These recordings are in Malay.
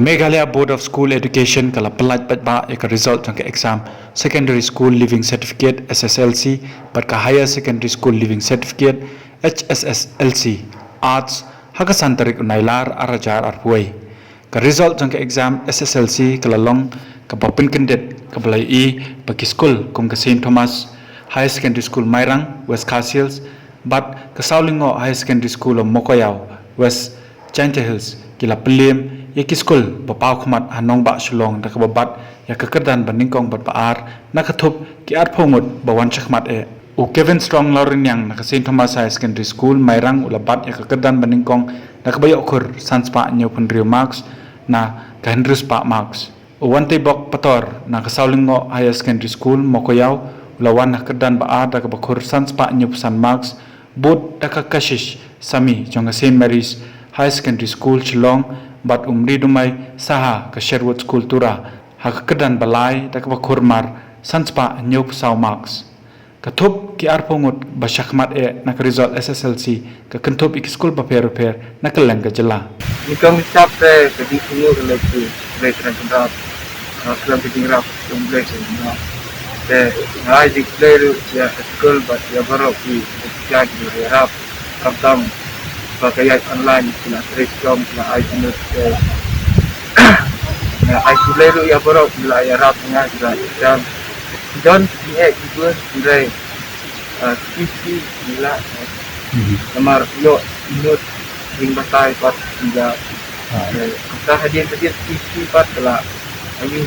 Meghalaya Board of School Education kala pelat ba ek result jang exam secondary school living certificate SSLC but ka higher secondary school living certificate HSSLC arts haka santarik unailar arajar arpuai ka result jang exam SSLC kala long ka papin kendet ka balai bagi school kum ka Saint Thomas High Secondary School Mairang West Castles but ka Saulingo High Secondary School of Mokoyao West Chanta Hills kila pelim yaki school bapau khmat hanong ba shulong da kababat ya kakerdan baningkong bat baar nakathup ki ar phomut bawan chakmat u Kevin Strong Lauren yang na Saint Thomas High Secondary School Mairang ulabat ya kakerdan baningkong nakabayo khur sanspa nyo punrio marks na kahendrus pa marks u wante bok pator na Saulingo High Secondary School Mokoyao ulawan nakerdan baar da kabakhur sanspa nyo san marks bud da kashish sami jong Saint Mary's High Secondary School Shillong bat umri dumai saha ke Sherwood School Tura hak kedan balai tak bakurmar sanspa nyop sau marks katup ki arpongut basyakmat nak result SSLC ke kentup ik school paper nak keleng ke jela nikang chapte ke di kuno le tu veteran kendap kelam tingrap kompleks na te ngai declare ya school but ya barok di jadi rap kaptam pakai online kena stream kena iTunes na iTunes ya baru bila ya rapnya juga dan juga dari TV bila nomor yo ring batai pat juga kita hadir TV pat lah ini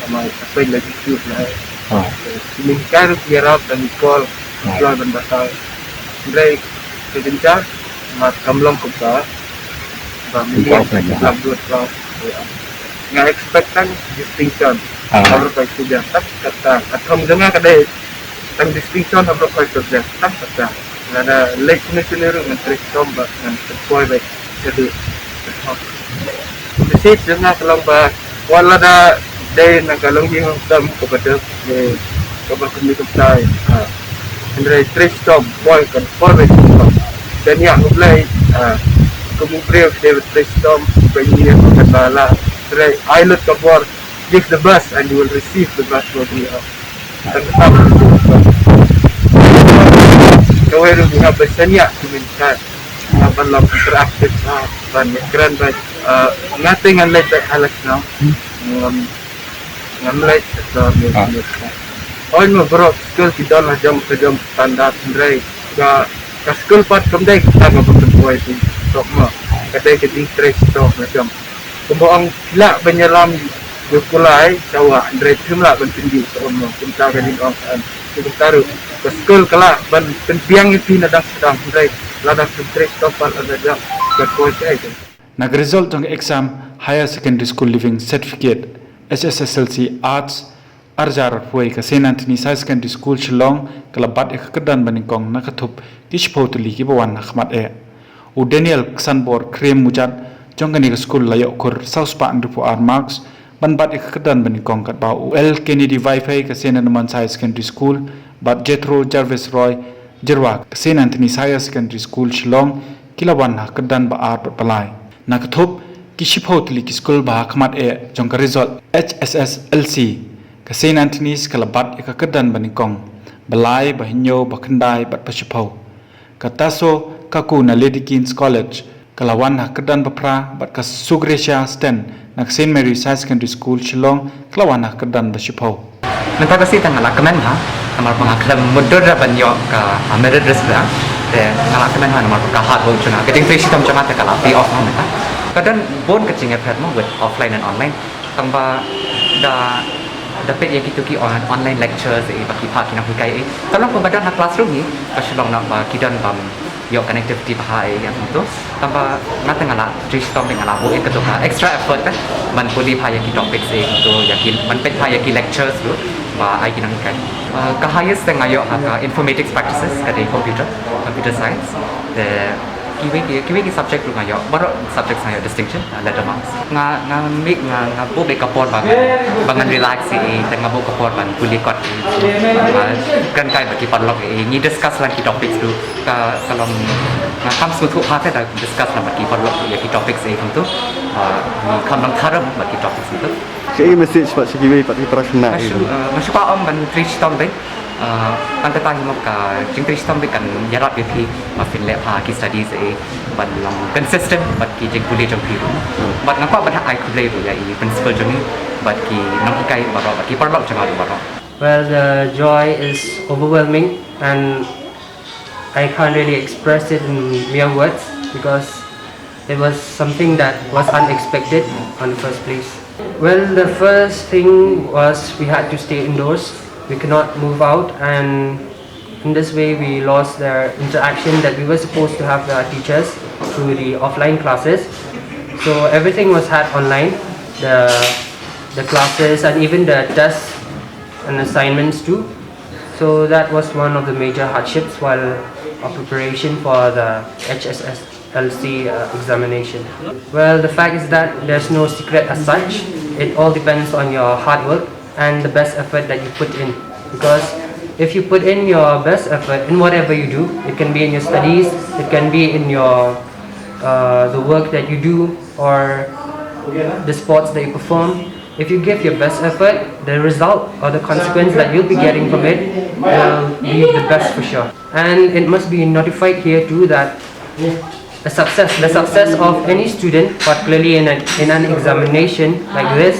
sama apa lagi tu lah ini kan biar dan call jual dan batai dari kejencar mat kamlong kubah bamilian labut lah nggak expectan distinction harus baik sudah tak kata atom dengar kadai tang distinction harus baik sudah tak kata ada late senior menteri combat dengan sesuai baik jadi mesti dengar kalau bah wala da day na kalong yung tam kepada kabar kami kubah Andre Tristom boy kan forward dan yang mulai kemudian David Tristom penyiar katalah try pilot kabor give the bus and you will receive the bus for the dan tetap kau itu punya pesannya diminta apa dalam interaktif banyak keren baik nothing unlike that Alex now unlike all bro skill kita lah jam standar Andre Kaskul pat kemdai kita ngabuk itu sokma kadai keding trace to macam kumbaang sila penyelam yukulai cawa Andre jumlah pentinggi sokma kita keding orang kita taruh kaskul kala ban penpiang itu nadak sedang Andre ladak trace to pat ada jam berkuasa itu nag result ng exam Higher Secondary School Living Certificate SSSLC Arts arjar huai ka Saint Anthony High Secondary School Shillong kalabat kedan baningkong nakathup kishpotuli ki bawan khmat u Daniel Sanbor Krem Mujat jongani ka school layo kur sauspa andupo armax banbat kedan baningkong kat ba u L Kennedy Wi-Fi ka Saint Anthony High Secondary School bat Jethro Jarvis Roy Jirwa ka Saint Anthony High Secondary School Shillong kilawan kedan ba art palai nakathup kishpotuli ki school ba khmat jongka result HSSLC ka Saint Anthony's kalabat kedan baningkong balai bahinyo bakandai bat pasipau kataso kaku na Lady King's College kalawan kedan bapra bat ka Sugresha Sten nak Saint Mary's High Secondary School Shillong kalawan kedan basipau mentah kasi tangala kemen ha amar pangaklam mundur da banyo ka merit risk da de ngala kemen ha amar ka hard work chuna getting free system chama ta kala pay off ha kadan bon kecing epet mo with offline and online tangba da dapat yang kita online lectures bagi pak kita bukai kalau pembadan classroom ni kasilong nak kidan bam yo connectivity bahai yang itu tanpa ngata ngala Tristom ngala bo ekatoka extra effort man puli bahaya ki topics itu yakin man pet bahaya ki lectures tu ba ai kinang kai ka highest ngayo ka informatics practices ka computer science the kiwi subject lu ngayo baru subject saya distinction letter marks nga mik nga bu be kapor bangan relax tengah bu kapor ban kulit kot kan kai bagi parlok ni discuss lagi topics tu kalau nga comes to part discuss lagi parlok ya ki topics itu ni kam lang tharam bagi topik itu. Cái message Pak Syakiwi Pak Prashna Masuk Pak Om ban Tristom deh. Pan tetang hidup ka jeng Tristom deh kan jarak dia ma fin le pa ki studies ban long consistent bat ki jeng kuliah jeng piru. Bat nampak bat ai kuliah tu ya principal jeng ni bat ki nang ikai barok bat ki parlok jeng adu barok. Well, the joy is overwhelming and I can't really express it in mere words because it was something that was unexpected on the first place. Well, the first thing was we had to stay indoors. We could not move out, and in this way we lost the interaction that we were supposed to have with our teachers through the offline classes. So everything was had online, the classes and even the tests and assignments too. So that was one of the major hardships while our preparation for the HSSLC examination. Well, the fact is that there's no secret as such. It all depends on your hard work and the best effort that you put in. Because if you put in your best effort in whatever you do, it can be in your studies, it can be in your the work that you do or the sports that you perform. If you give your best effort, the result or the consequence that you'll be getting from it will be the best for sure. And it must be notified here too that the success of any student, particularly in an examination like this,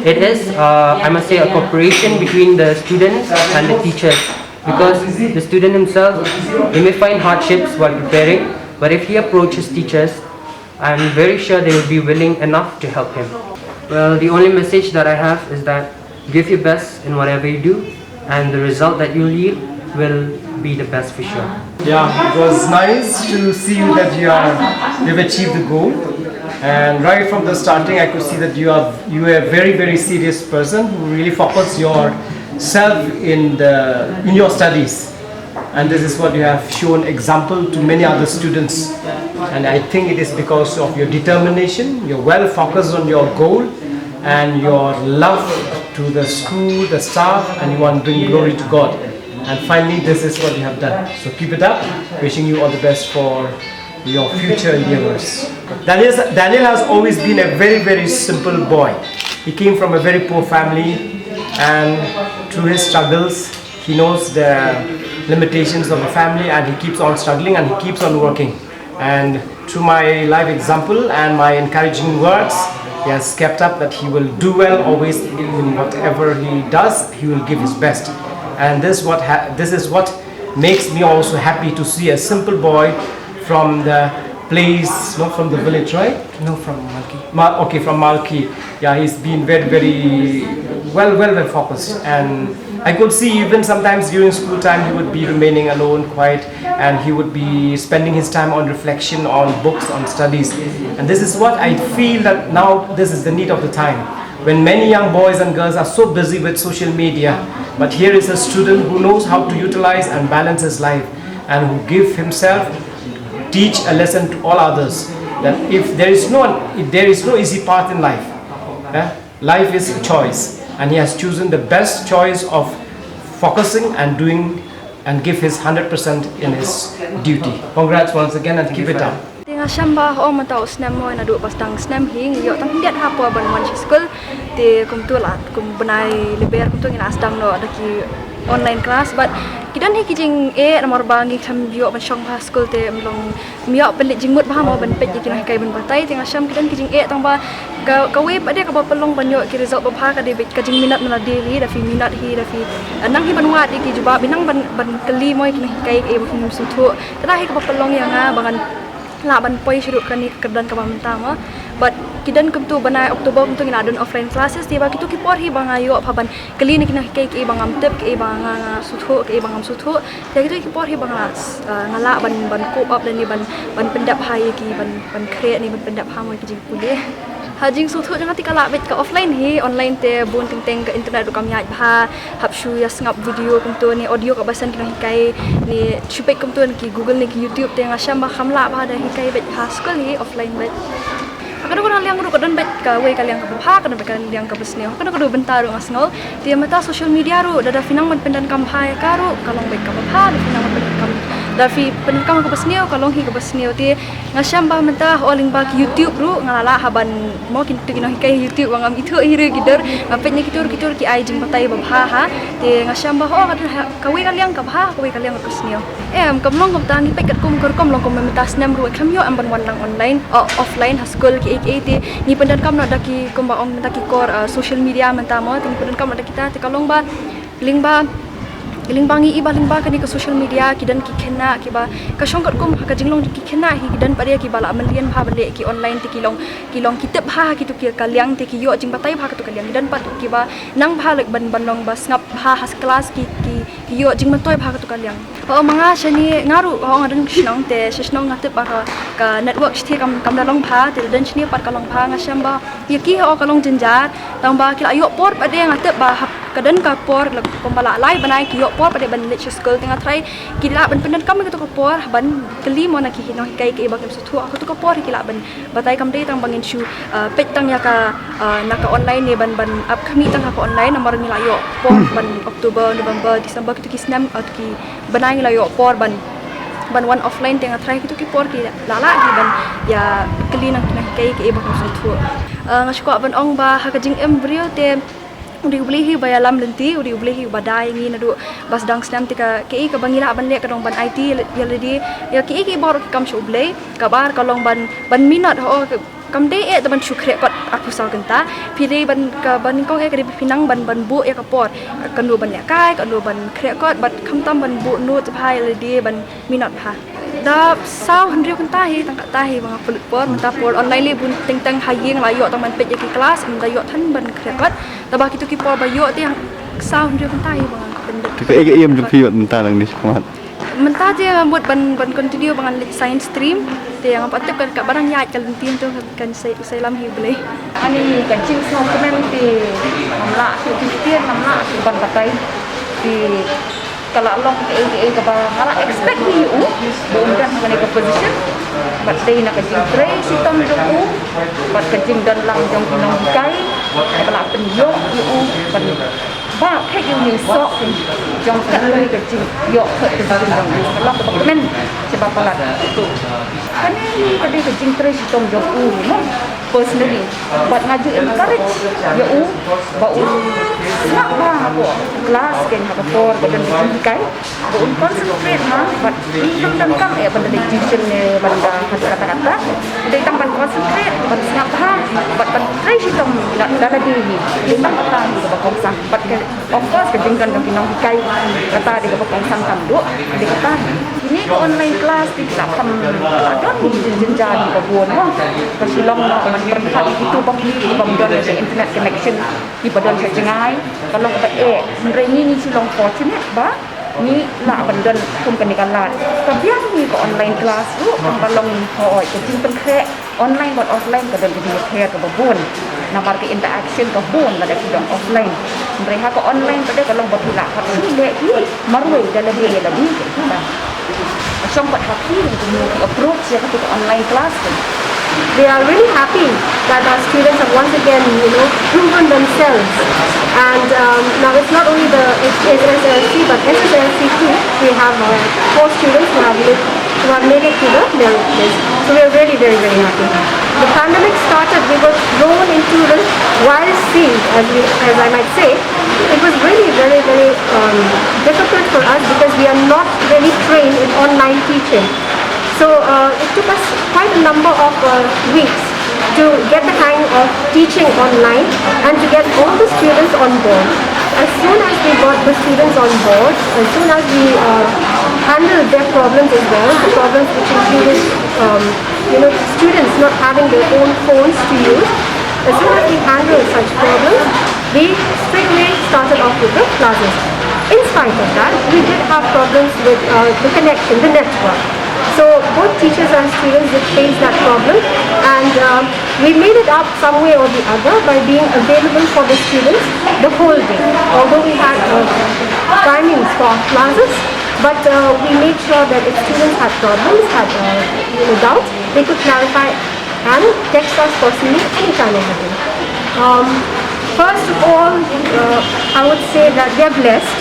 it is, I must say, a cooperation between the students and the teachers. Because the student himself, he may find hardships while preparing, but if he approaches teachers, I'm very sure they will be willing enough to help him. Well, the only message that I have is that give your best in whatever you do, and the result that you yield will be the best for sure. Yeah, it was nice to see that you've achieved the goal, and right from the starting, I could see that you are a very serious person who really focus yourself in your studies, and this is what you have shown example to many other students. And I think it is because of your determination, you're well focused on your goal, and your love to the school, the staff, and you want to bring glory to God. And finally, this is what you have done. So keep it up. Wishing you all the best for your future endeavors. Daniel has always been a very simple boy. He came from a very poor family, and through his struggles, he knows the limitations of the family, and he keeps on struggling and he keeps on working. And through my life example and my encouraging words, he has kept up that he will do well always in whatever he does. He will give his best. And this is what makes me also happy to see a simple boy from the place, not from the village, right? No, from Malki. Okay, from Malki. Yeah, he's been very well focused, and I could see even sometimes during school time he would be remaining alone, quiet, and he would be spending his time on reflection, on books, on studies. And this is what I feel that now this is the need of the time. When many young boys and girls are so busy with social media, but here is a student who knows how to utilize and balance his life, and who give himself, teach a lesson to all others, that if there is no easy path in life. Life is a choice, and he has chosen the best choice of focusing and doing and give his 100% in his duty. Congrats once again, and keep it up. Tinga shamba ho matau snam mo na du pastang snam hing yo tang diat ha po ban man school ti kum tu la kum benai liber kum tu ngina asdang no adaki online class but kidan he kijing namor bangi kam yo ban shong ha school te mlong myo pelit jingmut ba mo ban pet jikin kai ban batai tinga sham kidan kijing tang ba ka we pa de ka ba pelong ban yo ki result ba pha ka de ka jing minat na daily da fi minat hi da fi nang hi ban wat ki juba binang ban kali mo ki kai e bu su thu ta hi ka ba pelong yang nga bangan la ban poi shuru kani kedan ka bamtama but kidan kum tu banai Oktober kum tu ngina don offline classes tiba kitu ki por hi bangayo phaban kali ni kina kai ki bangam tep ki banga suthu ki bangam suthu te kitu ki por hi banga ngala ban cope up dan ni ban pendap hai ki ban create ni ban pendap ha moi ki jing pule hajing suthu jangan tikala bet ka offline hi online te bun teng ka internet du kam yaj bha hap shu ya ngap video kum tu ni audio ka basan kina kai ni chupek kum tu ki Google ni ki YouTube te ngasham ba khamla ba da hi kai bet ha school hi offline bet kadang kadang liang ru kadang bet ka we ka liang ka bha kadang bet ka liang ka besneo kadang kadang bentar ru ngasngol dia mata social media ru dada finang man pendan kam hai ka ru kalong bet ka bha da finang man pendan kam Dafi penekam ke besnio kalong hi ke besnio ti ngasham ba mentah oling ba YouTube ru ngala haban mo kin tu kinohi kai YouTube wangam itu hiru gider mapetnya kitur ki ai jing patai ba ha ti ngasham ba ho kawi kaliang ka ha kawi kaliang ke besnio kamlong kam tangi pek kom long kom minta snam ru kam yo amban wan lang online offline ha school ki ti ni pendan kam no daki kom ba ong daki kor social media menta mo ti pendan kam daki kita ti kalong ba Lingbangi iba kani ke social media ki dan ki kena ki ba ka shongkat kum ka jinglong ki kena hi dan pada ki bala melian bha bale ki online ti kilong kitap ha ki tu ki kaliang ti ki yo jing batai bha ka tu kaliang dan pat ki ba nang bha lek ban long ba ngap ha has kelas ki yo jing matoi bha ka tu kaliang mga shani ngaru ngadeng shnong te shnong ngatep ba ka network thi kam dalong bha te dan shni pat kalong bha ngasham ba ki kalong jenjat tang ba ki ayo por pada ngatep ba kadan ka por pembala lai banai ki yo por pada ban lecture school tengah try kila ban pendan kam ka to por ban keli mo na ki hino kai ke ba kam sutu aku to por kila ban batai kam dei tang bangin shu pet tang ya ka naka online ni ban up kami tang ka online nomor ni layo por ban Oktober November December ki snam at ki banai layo por ban one offline tengah try ki por ki lala ki ban ya keli nang kai ke ba kam sutu ngashko ban ong ba ha ka jing embryo te udi ublihi bayalam lenti udi ublihi badai ngi nadu bas dang snam tika ke ka bangila ban le ka dong ban IT ya ledi ya ke bor kam shu ublei kabar kalong ban minat ho kam de ban shukre kot aku sal genta pire ban ka ban ko ke pinang ban bu ya ka por kan du ban ya kai kan du ban kre kot bat kham tam ban bu nu pai ledi ban minat ha da sao hendrio kan tahi tang tahi mga pulut por menta por online le bun teng hayeng la yo tang man pet ki kelas menta yo than ban krepat tabah kitu ki por ba yo ti sao hendrio kan tahi mga pendek Tapi em jumpi buat mentah lang ni semangat. menta dia buat ban continue bangan science stream ti yang patep kan ka barang ya kal tin tu kan saya lam hi boleh ani kancing semua kemen ti namla tu kristian namla ban patai di kalau long ke ngala expect ni bukan mengenai ke position but day nak kajing tray sitom joku but kajing dan lang jong kinong kai kalau penyok ban ba kai ni sok jong kat loi kajing yo ke jong kalau ke komen sebab palat tu kan ni tadi kajing tray sitom joku personally but ngaju encourage yo bau nak ba kelas kan ha for badan kai bun concentrate ha but tang kam benda diction ne benda kata-kata dei tang ban concentrate ban snap ha but ban try sitom dala di tang tang ba kong sang but of course kejingkan dong kinong kai kata di ba kong sang tam do di kata ini ko online class di tak kam adon di jenjang di babon ha pasilong no man perhat itu pemdon internet connection di badan sejengai kalau kata ni silong fortunate ba ni la bandan kum kanikalat kabian ni ko online class ru balong hoi ko jing kre online but offline ka dan di kre ka babon namar ke interaction ka bon la ki dong offline mereka ko online pada kalau batula hat sule ki marwai dalam dia lebih kita macam buat happy dengan approach ya ke online class we are really happy that our students have once again, proven themselves. And now it's not only the SSLC, but SSLC too. We have 4 students who have made it to the merit list. So we are really very, very happy. The pandemic started, we were thrown into the wild sea, as I might say. It was really very, very difficult for us because we are not really trained in online teaching. So it took us quite a number of weeks to get the hang of teaching online and to get all the students on board. As soon as we got the students on board, as soon as we handled their problems as well, the problems which included students not having their own phones to use, as soon as we handled such problems, we straightaway started off with the classes. In spite of that, we did have problems with the connection, the network. So both teachers and students did face that problem, and we made it up some way or the other by being available for the students the whole day. Although we had timings for classes, but we made sure that if students had problems, had doubts, they could clarify and text us personally anytime of the day. First of all, I would say that they are blessed.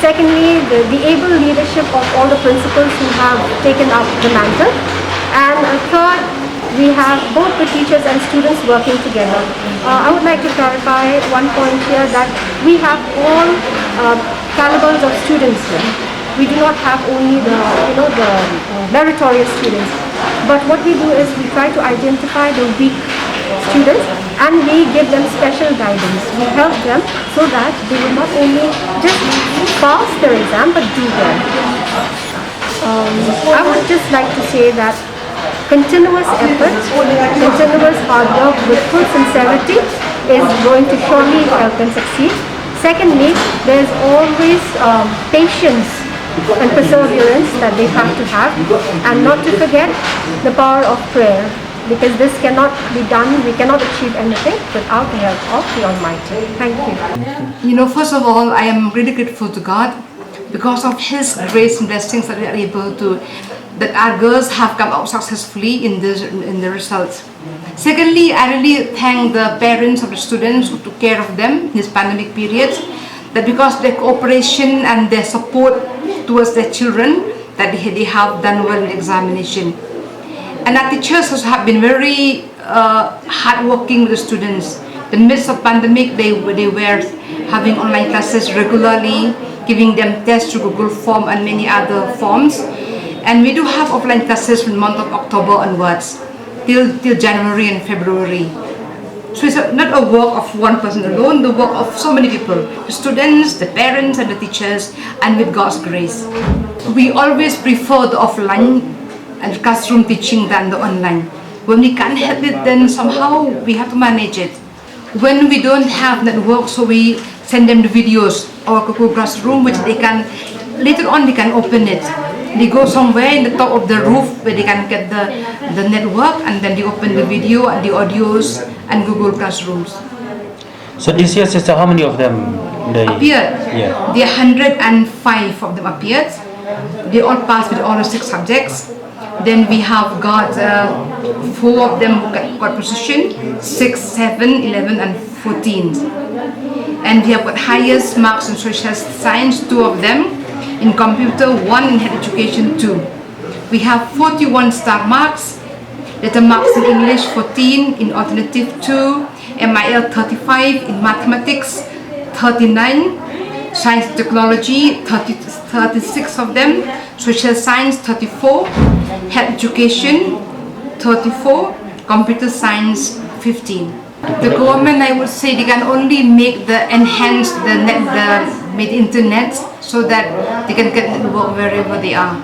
Secondly, the able leadership of all the principals who have taken up the mantle. And third, we have both the teachers and students working together. I would like to clarify one point here, that we have all calibers of students here. We do not have only the meritorious students, but what we do is we try to identify the weak students and we give them special guidance. We help them so that they will not only just pass their exam but do well. I would just like to say that continuous effort, continuous hard work with full sincerity is going to surely help them succeed. Secondly, there is always patience and perseverance that they have to have, and not to forget the power of prayer, because this cannot be done, we cannot achieve anything without the help of the Almighty. Thank you. First of all, I am really grateful to God because of His grace and blessings that we are able to, that our girls have come out successfully in the results. Secondly, I really thank the parents of the students who took care of them in this pandemic period, that because of their cooperation and their support towards their children, that they have done well in the examination. And our teachers also have been very hardworking with the students. In the midst of pandemic, they were having online classes regularly, giving them tests through Google Form and many other forms. And we do have offline classes from the month of October onwards, till January and February. So it's not a work of one person alone, the work of so many people, the students, the parents and the teachers, and with God's grace. We always prefer the offline and classroom teaching than the online. When we can't help it, then somehow we have to manage it. When we don't have network, so we send them the videos or Google Classroom, which they can, later on they can open it. They go somewhere in the top of the roof where they can get the network, and then they open the video and the audios and Google Classrooms. So this year, sister, how many of them Appeared? Yeah. There are 105 of them appeared. They all passed with all the 6 subjects. Then we have got 4 of them who got position, 6, 7, 11 and 14. And we have got highest marks in social science, 2 of them. In computer, 1 in health education, 2. We have 41 star marks, letter marks in English 14, in alternative 2, MIL 35, in mathematics 39, science and technology 36 of them, social science 34, health education 34, computer science 15. The government, I would say, they can only make enhance the internet so that they can get network wherever they are.